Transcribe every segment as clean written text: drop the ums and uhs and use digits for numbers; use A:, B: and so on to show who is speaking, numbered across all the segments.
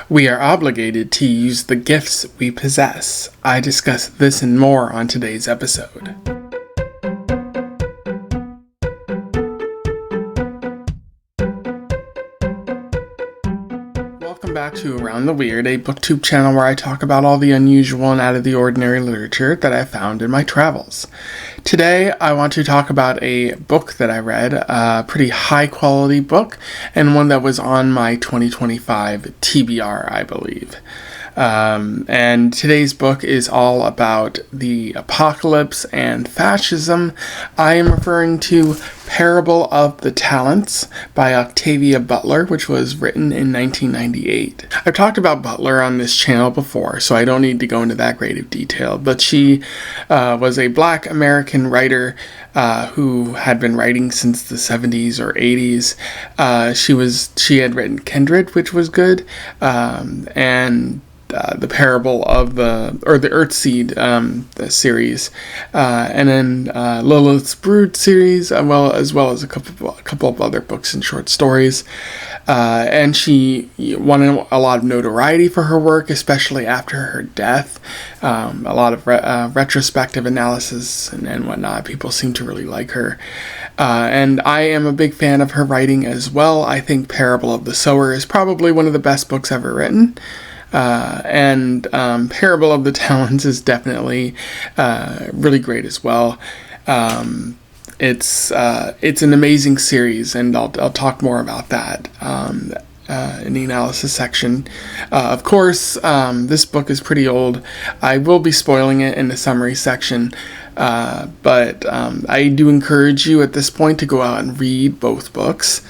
A: We are obligated to use the gifts we possess. I discuss this and more on today's episode. Welcome back to Around the Weird, a booktube channel where I talk about all the unusual and out of the ordinary literature that I found in my travels. Today, I want to talk about a book that I read, a pretty high quality book, and one that was on my 2025 TBR, I believe. And today's book is all about the apocalypse and fascism. I am referring to Parable of the Talents by Octavia Butler, which was written in 1998. I've talked about Butler on this channel before, so I don't need to go into that great of detail, but she was a Black American writer who had been writing since the 70s or 80s. She had written Kindred, which was good, and the Parable of the Earthseed the series, and then Lilith's Brood series, as well as a couple of other books and short stories. And she won a lot of notoriety for her work, especially after her death. A lot of retrospective analysis and whatnot. People seem to really like her. And I am a big fan of her writing as well. I think Parable of the Sower is probably one of the best books ever written. And Parable of the Talents is definitely really great as well. It's an amazing series, and I'll talk more about that in the analysis section. Of course, this book is pretty old. I will be spoiling it in the summary section, but I do encourage you at this point to go out and read both books,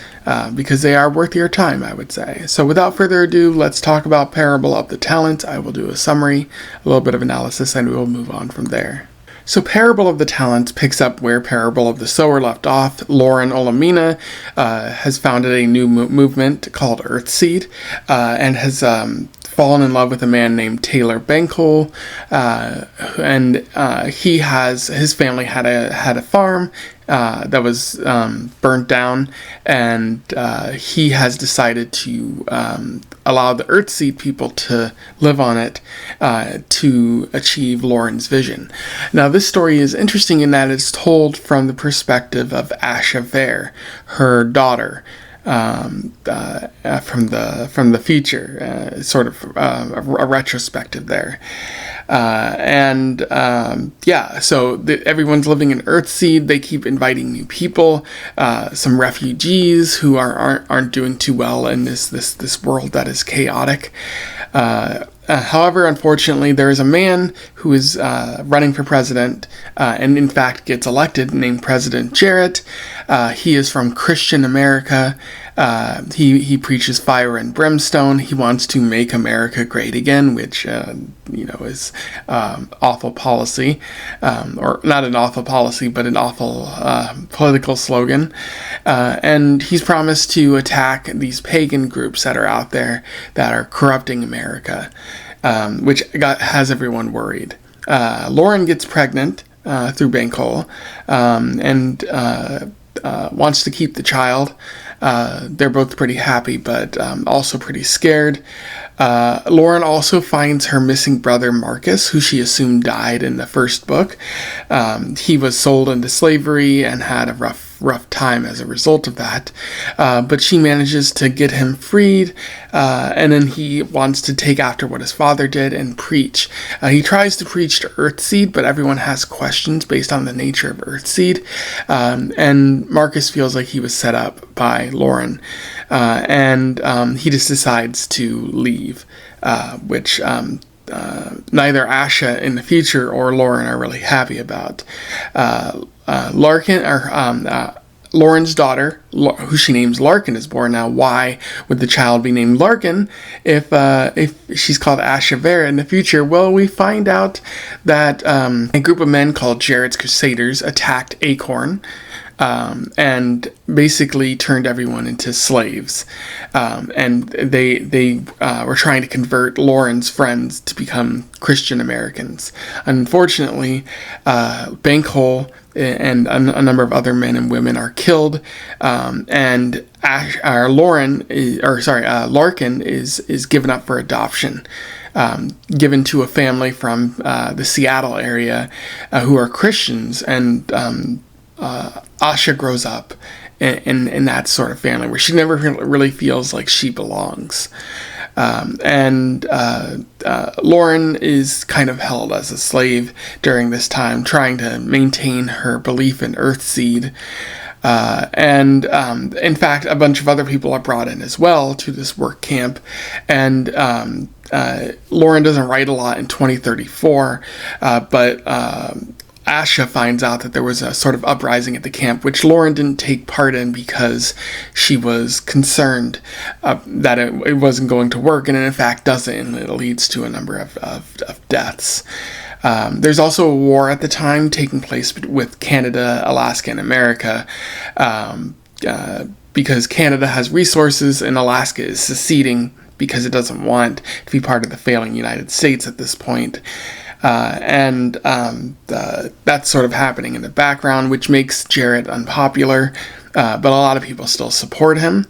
A: because they are worth your time, I would say. So without further ado, let's talk about Parable of the Talents. I will do a summary, a little bit of analysis, and we will move on from there. So Parable of the Talents picks up where Parable of the Sower left off. Lauren Olamina has founded a new movement called Earthseed, and has fallen in love with a man named Taylor Bankole, and his family had a farm that was burnt down, and he has decided to allow the Earthseed people to live on it to achieve Lauren's vision. Now, this story is interesting in that it's told from the perspective of Asha Vare, her daughter, from the future, sort of a retrospective there. So everyone's living in Earthseed. They keep inviting new people, some refugees who aren't doing too well in this world that is chaotic. However, unfortunately, there is a man who is running for president, and in fact gets elected, named President Jarrett. He is from Christian America. He preaches fire and brimstone. He wants to make America great again, which is awful policy, or not an awful policy, but an awful political slogan. And he's promised to attack these pagan groups that are out there that are corrupting America, which has everyone worried. Lauren gets pregnant through Bankole, and wants to keep the child. They're both pretty happy, but also pretty scared. Lauren also finds her missing brother Marcus, who she assumed died in the first book. He was sold into slavery and had a rough time as a result of that, but she manages to get him freed, and then he wants to take after what his father did and preach. He tries to preach to Earthseed, but everyone has questions based on the nature of Earthseed, and Marcus feels like he was set up by Lauren, and he just decides to leave, which neither Asha in the future or Lauren are really happy about. Lauren's daughter, who she names Larkin, is born. Now, why would the child be named Larkin if she's called Asha Vare in the future? Well, we find out that a group of men called Jarrett's Crusaders attacked Acorn, and basically turned everyone into slaves. And they were trying to convert Lauren's friends to become Christian Americans. Unfortunately, Bankole and a number of other men and women are killed, and Larkin is given up for adoption, given to a family from the Seattle area who are Christians, and Asha grows up in that sort of family where she never really feels like she belongs. And Lauren is kind of held as a slave during this time, trying to maintain her belief in Earthseed. In fact, a bunch of other people are brought in as well to this work camp. And Lauren doesn't write a lot in 2034, but Asha finds out that there was a sort of uprising at the camp, which Lauren didn't take part in because she was concerned that it wasn't going to work, and in fact doesn't, and it leads to a number of deaths. There's also a war at the time taking place with Canada, Alaska, and America, because Canada has resources and Alaska is seceding because it doesn't want to be part of the failing United States at this point. That's sort of happening in the background, which makes Jarrett unpopular, but a lot of people still support him.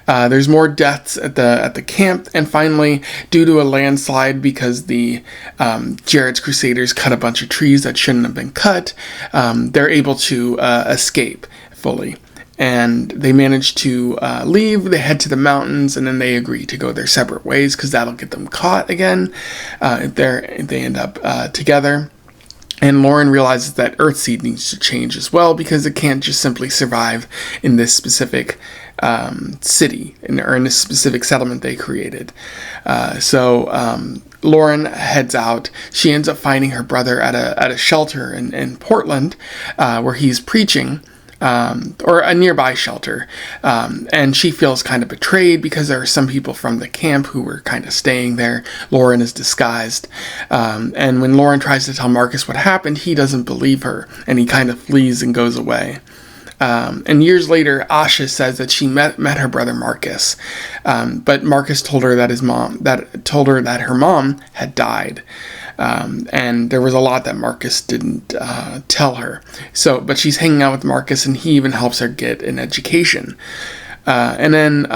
A: There's more deaths at the camp, and finally, due to a landslide because the Jarrett's Crusaders cut a bunch of trees that shouldn't have been cut, they're able to escape fully. And they manage to leave, they head to the mountains, and then they agree to go their separate ways because that'll get them caught again if they end up together. And Lauren realizes that Earthseed needs to change as well because it can't just simply survive in this specific city or in this specific settlement they created. So Lauren heads out. She ends up finding her brother at a shelter in Portland where he's preaching. Or a nearby shelter, and she feels kind of betrayed because there are some people from the camp who were kind of staying there. Lauren is disguised, and when Lauren tries to tell Marcus what happened, he doesn't believe her, and he kind of flees and goes away. And years later, Asha says that she met her brother Marcus, but Marcus told her that her mom had died. And there was a lot that Marcus didn't tell her. But she's hanging out with Marcus, and he even helps her get an education. And then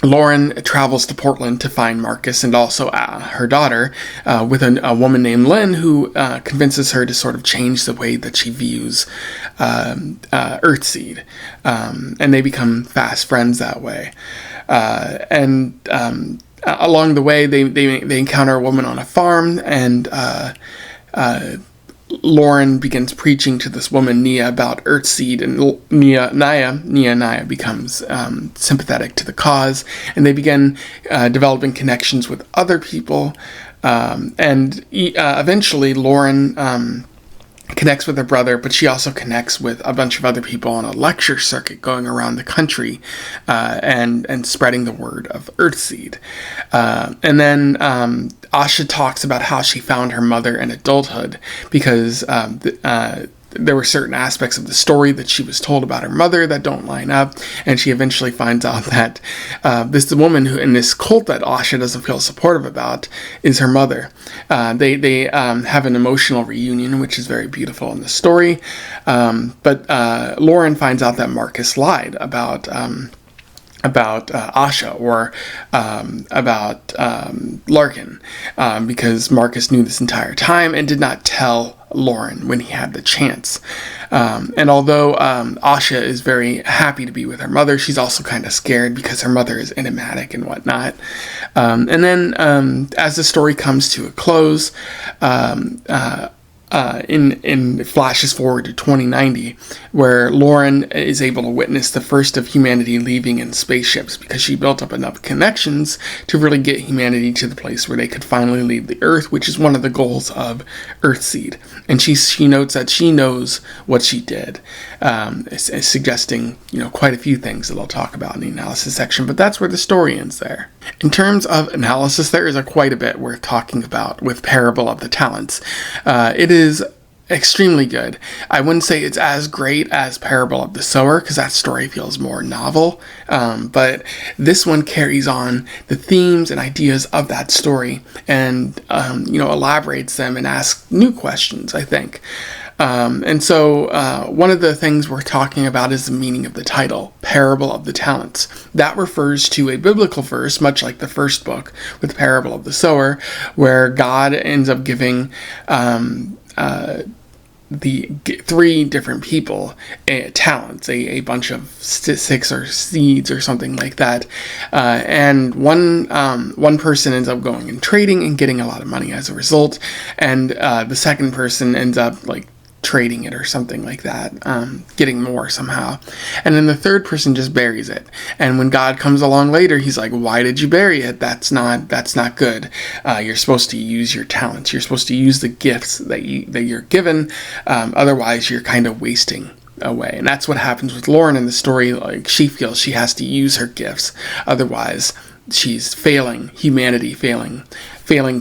A: Lauren travels to Portland to find Marcus and also her daughter with a woman named Lynn who convinces her to sort of change the way that she views Earthseed. And they become fast friends that way. Along the way, they encounter a woman on a farm, and Lauren begins preaching to this woman, Nia, about Earthseed, and Nia becomes sympathetic to the cause, and they begin developing connections with other people, and eventually Lauren connects with her brother, but she also connects with a bunch of other people on a lecture circuit going around the country and spreading the word of Earthseed. And then Asha talks about how she found her mother in adulthood because there were certain aspects of the story that she was told about her mother that don't line up, and she eventually finds out that this woman who in this cult that Asha doesn't feel supportive about is her mother. They have an emotional reunion, which is very beautiful in the story, but Lauren finds out that Marcus lied about Asha or about Larkin because Marcus knew this entire time and did not tell Lauren when he had the chance. And although Asha is very happy to be with her mother, she's also kind of scared because her mother is enigmatic and whatnot. And then as the story comes to a close, in flashes forward to 2090, where Lauren is able to witness the first of humanity leaving in spaceships because she built up enough connections to really get humanity to the place where they could finally leave the Earth, which is one of the goals of Earthseed. And she notes that she knows what she did, suggesting quite a few things that I'll talk about in the analysis section, but that's where the story ends there. In terms of analysis, there is quite a bit worth talking about with Parable of the Talents. It is extremely good. I wouldn't say it's as great as Parable of the Sower because that story feels more novel, but this one carries on the themes and ideas of that story and elaborates them and asks new questions, I think. And so one of the things we're talking about is the meaning of the title, Parable of the Talents. That refers to a biblical verse, much like the first book with the Parable of the Sower, where God ends up giving the three different people talents, a bunch of sticks or seeds or something like that, and one person ends up going and trading and getting a lot of money as a result, and the second person ends up like trading it or something like that, getting more somehow, and then the third person just buries it. And when God comes along later, he's like, why did you bury it? That's not good. You're supposed to use your talents. You're supposed to use the gifts that you're given. Otherwise you're kind of wasting away. And that's what happens with Lauren in the story. Like, she feels she has to use her gifts, otherwise she's failing humanity, failing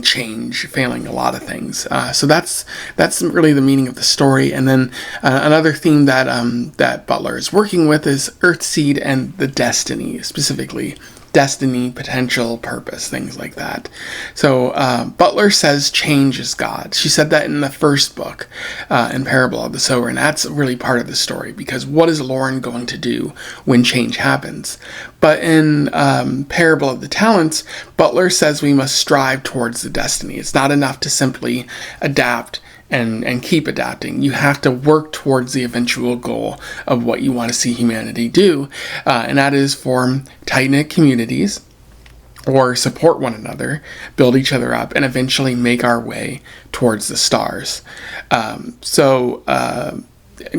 A: change, failing a lot of things. So that's really the meaning of the story. And then another theme that Butler is working with is Earthseed and the destiny, specifically destiny, potential, purpose, things like that. So Butler says change is God. She said that in the first book, in Parable of the Sower, and that's really part of the story, because what is Lauren going to do when change happens? But in Parable of the Talents, Butler says we must strive towards the destiny. It's not enough to simply adapt and keep adapting. You have to work towards the eventual goal of what you want to see humanity do, and that is form tight-knit communities, or support one another, build each other up, and eventually make our way towards the stars.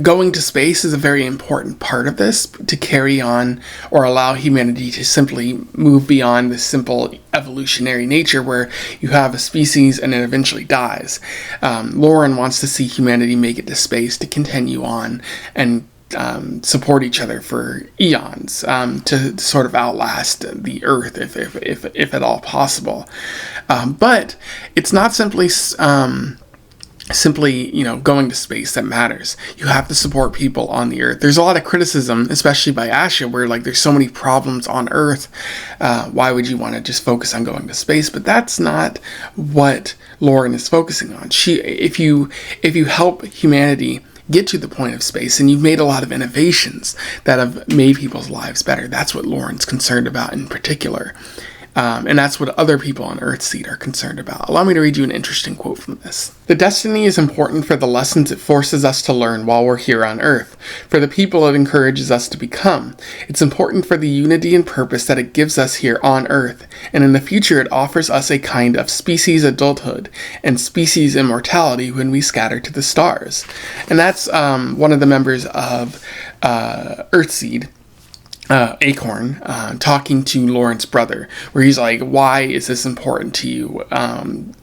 A: Going to space is a very important part of this, to carry on or allow humanity to simply move beyond this simple evolutionary nature where you have a species and it eventually dies. Lauren wants to see humanity make it to space to continue on and support each other for eons, to sort of outlast the Earth if at all possible. But it's not simply going to space that matters. You have to support people on the Earth. There's a lot of criticism, especially by Asha, where like there's so many problems on Earth. Why would you want to just focus on going to space? But that's not what Lauren is focusing on. If you help humanity get to the point of space, and you've made a lot of innovations that have made people's lives better, that's what Lauren's concerned about in particular. And that's what other people on Earthseed are concerned about. Allow me to read you an interesting quote from this. The destiny is important for the lessons it forces us to learn while we're here on Earth, for the people it encourages us to become. It's important for the unity and purpose that it gives us here on Earth, and in the future it offers us a kind of species adulthood and species immortality when we scatter to the stars. And that's one of the members of Earthseed, Acorn, talking to Lauren's brother, where he's like, why is this important to you?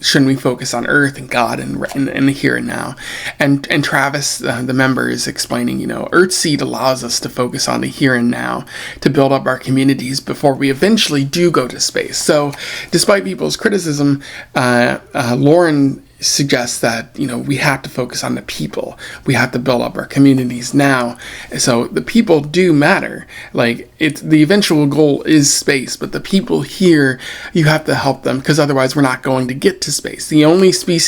A: Shouldn't we focus on Earth and God and the here and now? And Travis, the member, is explaining, Earthseed allows us to focus on the here and now, to build up our communities before we eventually do go to space. So despite people's criticism, Lauren suggests that we have to focus on the people. We have to build up our communities now. So the people do matter. Like, it's the eventual goal is space, but the people here, you have to help them, because otherwise we're not going to get to space. The only space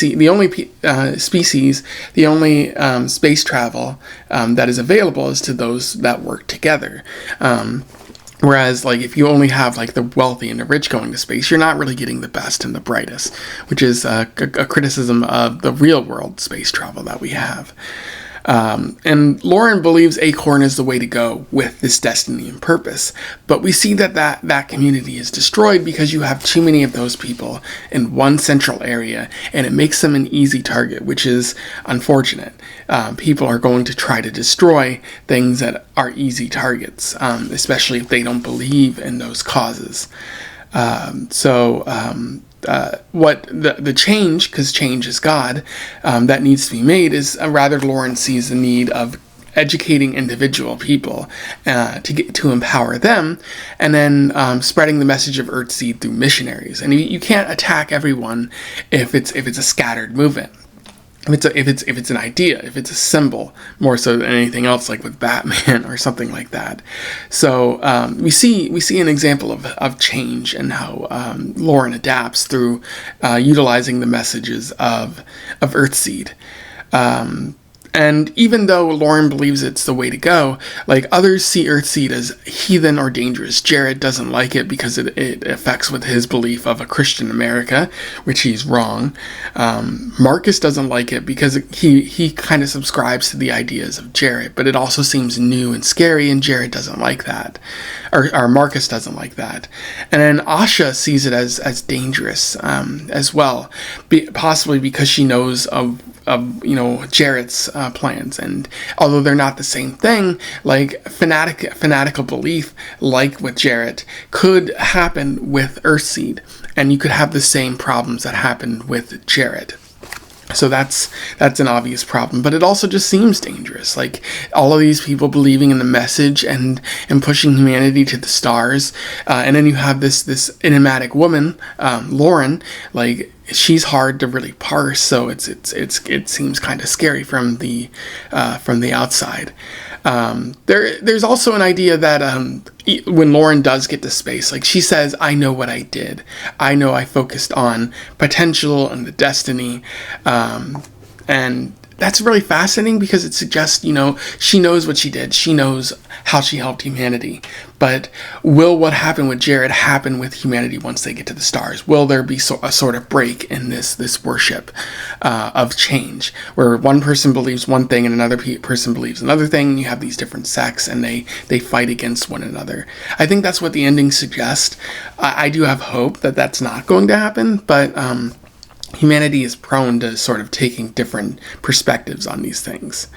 A: travel that is available is to those that work together. Whereas, like, if you only have, like, the wealthy and the rich going to space, you're not really getting the best and the brightest, which is a criticism of the real-world space travel that we have. And Lauren believes Acorn is the way to go with this destiny and purpose. But we see that community is destroyed because you have too many of those people in one central area, and it makes them an easy target, which is unfortunate. People are going to try to destroy things that are easy targets, especially if they don't believe in those causes. What the change, because change is God, that needs to be made is rather Lauren sees the need of educating individual people to empower them, and then spreading the message of Earthseed through missionaries. And you can't attack everyone if it's a scattered movement. If it's an idea, if it's a symbol, more so than anything else, like with Batman or something like that. So we see an example of change and how Lauren adapts through utilizing the messages of Earthseed. And even though Lauren believes it's the way to go, like, others see Earthseed as heathen or dangerous. Jared doesn't like it because it affects with his belief of a Christian America, which he's wrong. Marcus doesn't like it because he kind of subscribes to the ideas of Jared, but it also seems new and scary, and Jared doesn't like that. Or Marcus doesn't like that. And then Asha sees it as dangerous as well, possibly because she knows of Jared's plans, and although they're not the same thing, like fanatical belief, like with Jared, could happen with Earthseed, and you could have the same problems that happened with Jared. So that's an obvious problem, but it also just seems dangerous. Like, all of these people believing in the message and pushing humanity to the stars, and then you have this enigmatic woman, Lauren. Like, she's hard to really parse, so it seems kind of scary from the outside. There's also an idea that when Lauren does get to space, like, she says, I know what I did. I know I focused on potential and the destiny. And that's really fascinating because it suggests, she knows what she did. She knows how she helped humanity. But will what happened with Jared happen with humanity once they get to the stars? Will there be a sort of break in this worship of change, where one person believes one thing and another person believes another thing, and you have these different sects and they fight against one another? I think that's what the ending suggests. I do have hope that that's not going to happen, but humanity is prone to sort of taking different perspectives on these things.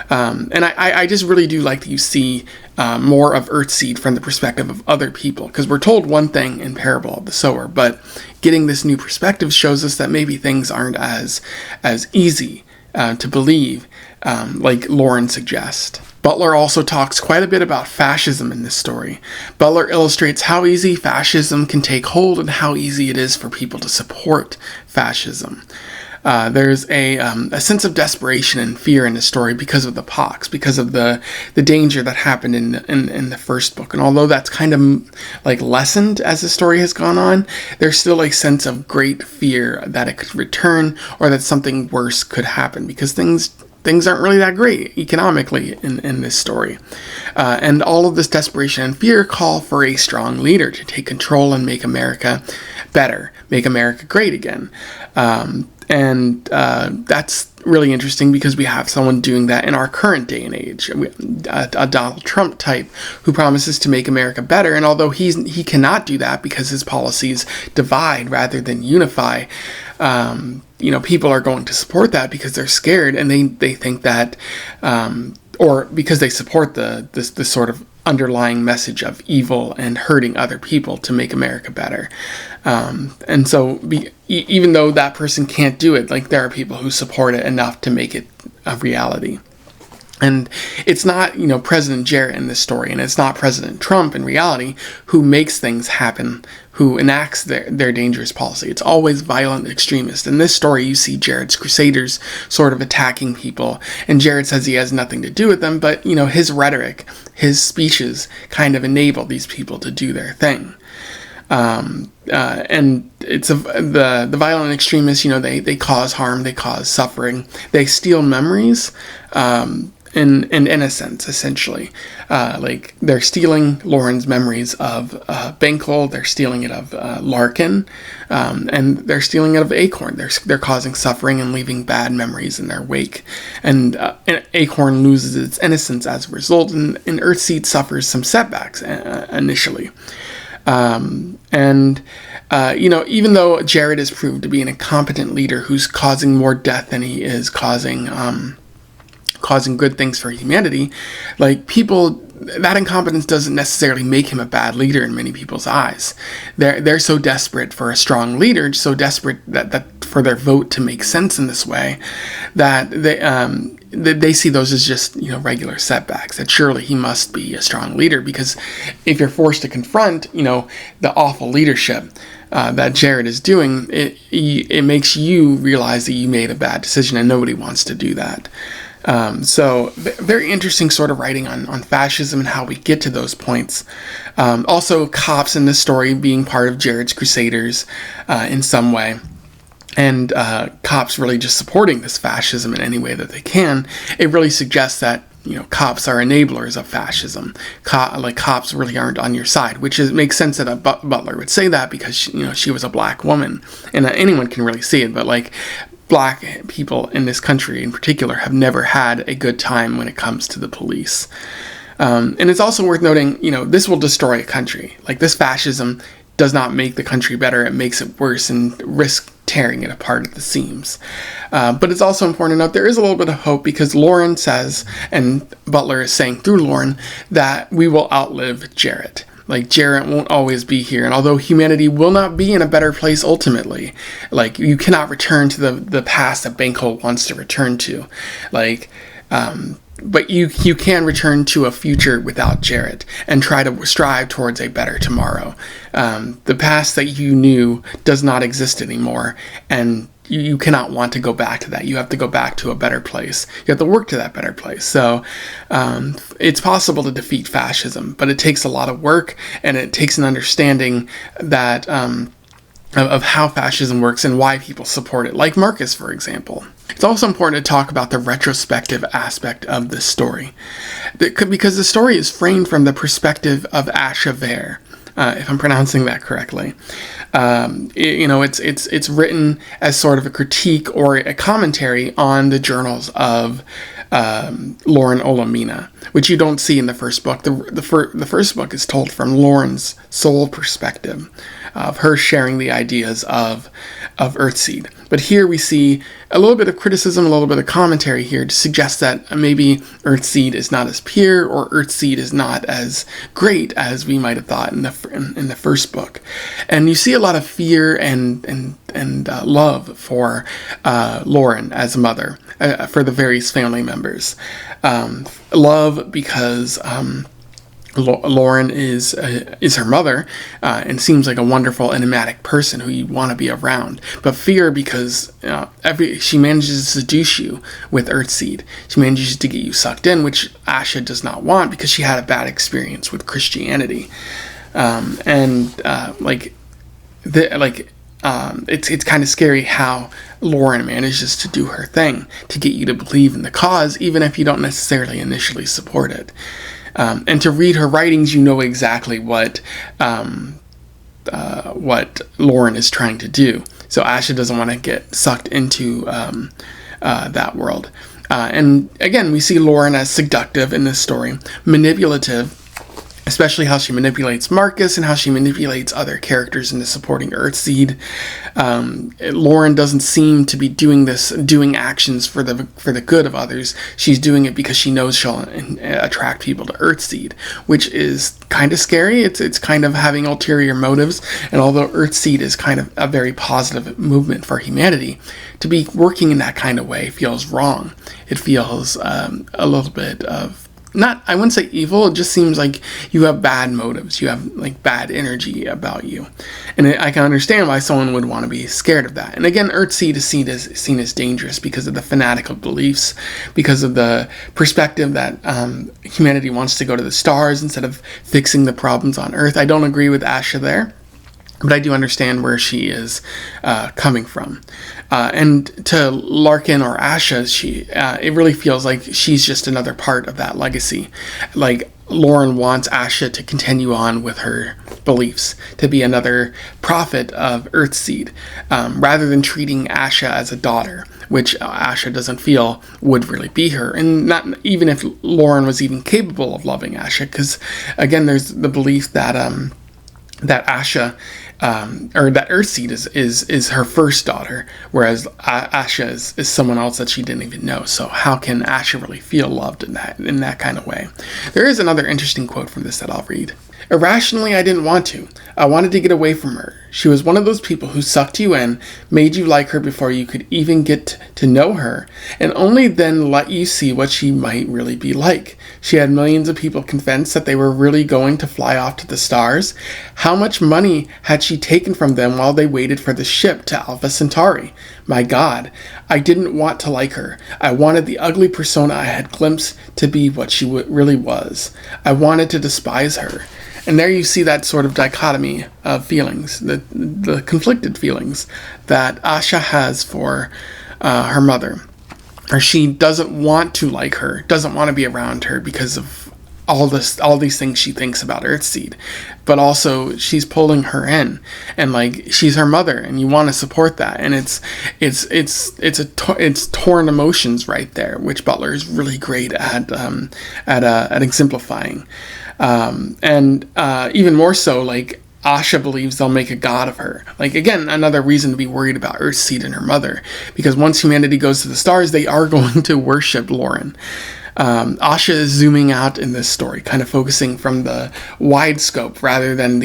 A: And I just really do like that you see more of Earthseed from the perspective of other people, because we're told one thing in Parable of the Sower, but getting this new perspective shows us that maybe things aren't as easy to believe, like Lauren suggests. Butler also talks quite a bit about fascism in this story. Butler illustrates how easy fascism can take hold and how easy it is for people to support fascism. There's a sense of desperation and fear in the story because of the pox, because of the danger that happened in the first book. And although that's kind of like lessened as the story has gone on, there's still a sense of great fear that it could return or that something worse could happen, because things aren't really that great economically in this story. And all of this desperation and fear call for a strong leader to take control and make America better, make America great again. And that's really interesting because we have someone doing that in our current day and age, a Donald Trump type who promises to make America better. And although he cannot do that because his policies divide rather than unify, people are going to support that because they're scared, and they think that, or because they support this sort of underlying message of evil and hurting other people to make America better. And so even though that person can't do it, like, there are people who support it enough to make it a reality. And it's not, President Jared in this story, and it's not President Trump in reality who makes things happen, who enacts their dangerous policy. It's always violent extremists. In this story, you see Jared's crusaders sort of attacking people, and Jared says he has nothing to do with them, but, his rhetoric, his speeches kind of enable these people to do their thing. And it's the violent extremists, they cause harm, they cause suffering, they steal memories, in innocence, essentially. Like, they're stealing Lauren's memories of Benkel, they're stealing it of Larkin, and they're stealing it of Acorn. They're causing suffering and leaving bad memories in their wake. And Acorn loses its innocence as a result, and Earthseed suffers some setbacks initially. Even though Jared is proved to be an incompetent leader who's causing more death than he is causing good things for humanity, like, that incompetence doesn't necessarily make him a bad leader in many people's eyes. They're so desperate for a strong leader, so desperate that for their vote to make sense in this way, that they see those as just, regular setbacks, that surely he must be a strong leader, because if you're forced to confront, the awful leadership that Jared is doing, it makes you realize that you made a bad decision, and nobody wants to do that. So very interesting sort of writing on fascism and how we get to those points. Also, cops in this story being part of Jared's crusaders in some way. and cops really just supporting this fascism in any way that they can, it really suggests that, cops are enablers of fascism. Cops really aren't on your side, which makes sense that a Butler would say that, because she was a black woman, and anyone can really see it. But black people in this country in particular have never had a good time when it comes to the police. And it's also worth noting, this will destroy a country. This fascism does not make the country better. It makes it worse and risks tearing it apart at the seams. But it's also important to note there is a little bit of hope, because Lauren says, and Butler is saying through Lauren, that we will outlive Jarrett. Jarrett won't always be here. And although humanity will not be in a better place ultimately, you cannot return to the past that Banco wants to return to. But you can return to a future without Jarrett and try to strive towards a better tomorrow. The past that you knew does not exist anymore, and you cannot want to go back to that. You have to go back to a better place. You have to work to that better place. So it's possible to defeat fascism, but it takes a lot of work, and it takes an understanding that of how fascism works and why people support it, like Marcus, for example. It's also important to talk about the retrospective aspect of this story, because the story is framed from the perspective of Asha Vare, if I'm pronouncing that correctly. It's written as sort of a critique or a commentary on the journals of Lauren Olamina, which you don't see in the first book. The first book is told from Lauren's sole perspective, of her sharing the ideas of Earthseed. But here we see a little bit of criticism, a little bit of commentary here to suggest that maybe Earthseed is not as pure, or Earthseed is not as great as we might have thought in the first book. And you see a lot of fear and love for Lauren as a mother, for the various family members. Love because Lauren is her mother, and seems like a wonderful, enigmatic person who you want to be around. But fear because she manages to seduce you with Earthseed. She manages to get you sucked in, which Asha does not want, because she had a bad experience with Christianity. It's kind of scary how Lauren manages to do her thing to get you to believe in the cause, even if you don't necessarily initially support it. And to read her writings, you know exactly what Lauren is trying to do. So Asha doesn't want to get sucked into that world. And again, we see Lauren as seductive in this story, manipulative, especially how she manipulates Marcus and how she manipulates other characters into supporting Earthseed. Lauren doesn't seem to be doing actions for the good of others. She's doing it because she knows she'll attract people to Earthseed, which is kind of scary. It's kind of having ulterior motives. And although Earthseed is kind of a very positive movement for humanity, to be working in that kind of way feels wrong. It feels a little bit of, I wouldn't say evil, it just seems like you have bad motives. You have bad energy about you. And I can understand why someone would want to be scared of that. And again, Earthseed is seen as dangerous because of the fanatical beliefs, because of the perspective that humanity wants to go to the stars instead of fixing the problems on Earth. I don't agree with Asha there, but I do understand where she is coming from. And to Larkin or Asha, it really feels like she's just another part of that legacy. Lauren wants Asha to continue on with her beliefs, to be another prophet of Earthseed, rather than treating Asha as a daughter, which Asha doesn't feel would really be her. And not even if Lauren was even capable of loving Asha, because again, there's the belief that Asha, or that Earthseed is her first daughter, whereas Asha is someone else that she didn't even know. So how can Asha really feel loved in that kind of way? There is another interesting quote from this that I'll read. Irrationally, I didn't want to. I wanted to get away from her. She was one of those people who sucked you in, made you like her before you could even get to know her, and only then let you see what she might really be like. She had millions of people convinced that they were really going to fly off to the stars. How much money had she taken from them while they waited for the ship to Alpha Centauri? My God, I didn't want to like her. I wanted the ugly persona I had glimpsed to be what she really was. I wanted to despise her. And there you see that sort of dichotomy of feelings, the the conflicted feelings that Asha has for her mother. Or she doesn't want to like her, doesn't want to be around her because of all these things she thinks about Earthseed, but also she's pulling her in, and like she's her mother, and you want to support that, and it's torn emotions right there, which Butler is really great at exemplifying, and even more so, like Asha believes they'll make a god of her. Like, again, another reason to be worried about Earthseed and her mother, because once humanity goes to the stars, they are going to worship Lauren. Asha is zooming out in this story, kind of focusing from the wide scope rather than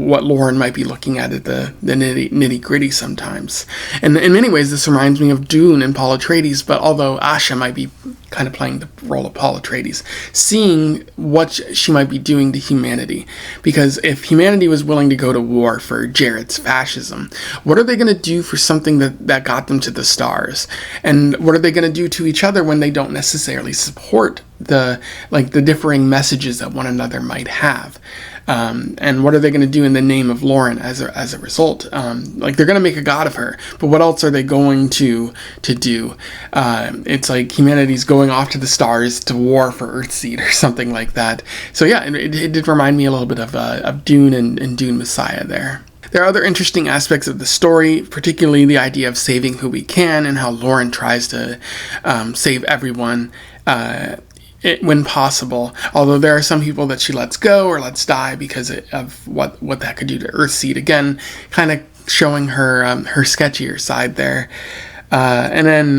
A: what Lauren might be looking at the nitty gritty sometimes. And in many ways, this reminds me of Dune and Paul Atreides, but although Asha might be kind of playing the role of Paul Atreides, seeing what she might be doing to humanity. Because if humanity was willing to go to war for Jarrett's fascism, what are they going to do for something that got them to the stars? And what are they going to do to each other when they don't necessarily support the differing messages that one another might have? And what are they going to do in the name of Lauren as a result? Like, they're going to make a god of her, but what else are they going to do? It's like humanity's going off to the stars to war for Earthseed or something like that. So yeah, it did remind me a little bit of Dune and Dune Messiah there. There are other interesting aspects of the story, particularly the idea of saving who we can and how Lauren tries to save everyone when possible, although there are some people that she lets go or lets die because of what that could do to Earthseed. Again, kind of showing her sketchier side there. And then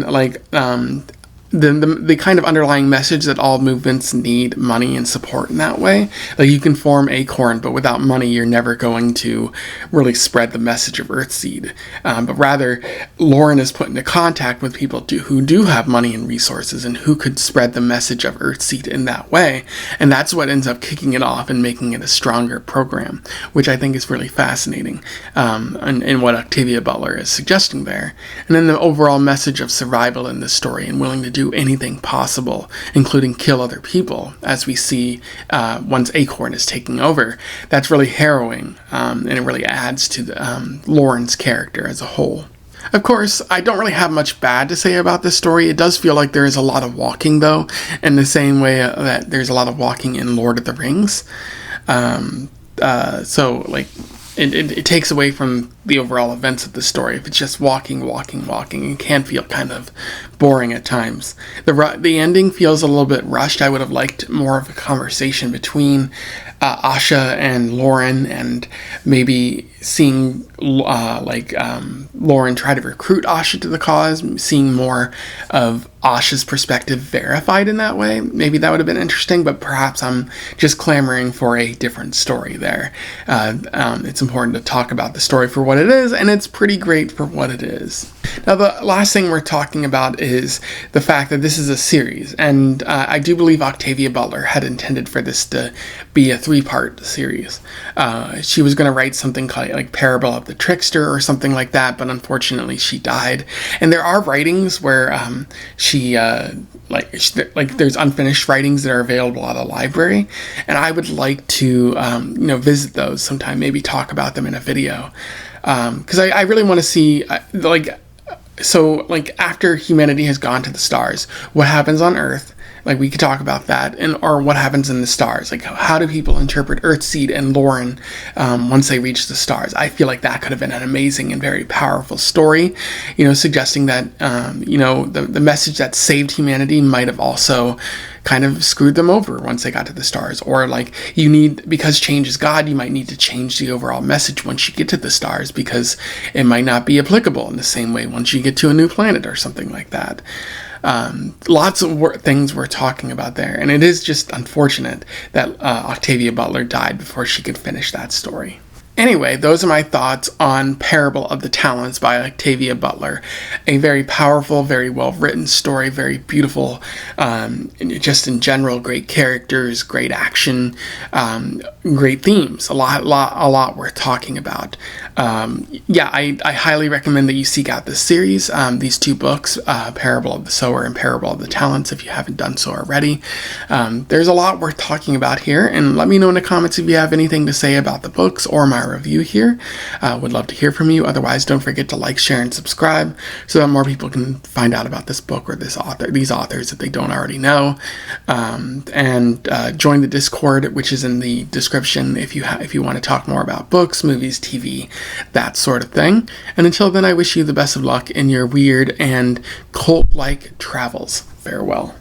A: the kind of underlying message that all movements need money and support in that way. Like, you can form Acorn, but without money, you're never going to really spread the message of Earthseed. But rather, Lauren is put into contact with people who do have money and resources and who could spread the message of Earthseed in that way. And that's what ends up kicking it off and making it a stronger program, which I think is really fascinating, and what Octavia Butler is suggesting there. And then the overall message of survival in this story and willing to do anything possible, including kill other people, as we see once Acorn is taking over. That's really harrowing, and it really adds to Lauren's character as a whole. Of course, I don't really have much bad to say about this story. It does feel like there is a lot of walking, though, in the same way that there's a lot of walking in Lord of the Rings. It takes away from the overall events of the story. If it's just walking, it can feel kind of boring at times. The ending feels a little bit rushed. I would have liked more of a conversation between Asha and Lauren, and maybe seeing Lauren try to recruit Asha to the cause, seeing more of Asha's perspective verified in that way. Maybe that would have been interesting, but perhaps I'm just clamoring for a different story there. It's important to talk about the story for what it is, and it's pretty great for what it is. Now, the last thing we're talking about is the fact that this is a series, and I do believe Octavia Butler had intended for this to be a 3-part series. She was going to write something called like Parable of the Trickster or something like that, but unfortunately she died. And there are writings where there's unfinished writings that are available at a library, and I would like to visit those sometime, maybe talk about them in a video, because I really want to see after humanity has gone to the stars, what happens on Earth. Like, we could talk about that, or what happens in the stars. Like, how do people interpret Earthseed and Lauren once they reach the stars? I feel like that could have been an amazing and very powerful story, suggesting that, the message that saved humanity might have also kind of screwed them over once they got to the stars. Or, because change is God, you might need to change the overall message once you get to the stars, because it might not be applicable in the same way once you get to a new planet or something like that. Lots of things we're talking about there, and it is just unfortunate that Octavia Butler died before she could finish that story. Anyway, those are my thoughts on Parable of the Talents by Octavia Butler. A very powerful, very well-written story, very beautiful, just in general, great characters, great action, great themes, a lot worth talking about. I highly recommend that you seek out this series, these 2 books, Parable of the Sower and Parable of the Talents, if you haven't done so already. There's a lot worth talking about here, and let me know in the comments if you have anything to say about the books or my 5-star review here. Would love to hear from you. Otherwise, don't forget to like, share, and subscribe so that more people can find out about this book or these authors if they don't already know. And join the Discord, which is in the description if you want to talk more about books, movies, TV, that sort of thing. And until then, I wish you the best of luck in your weird and cult-like travels. Farewell.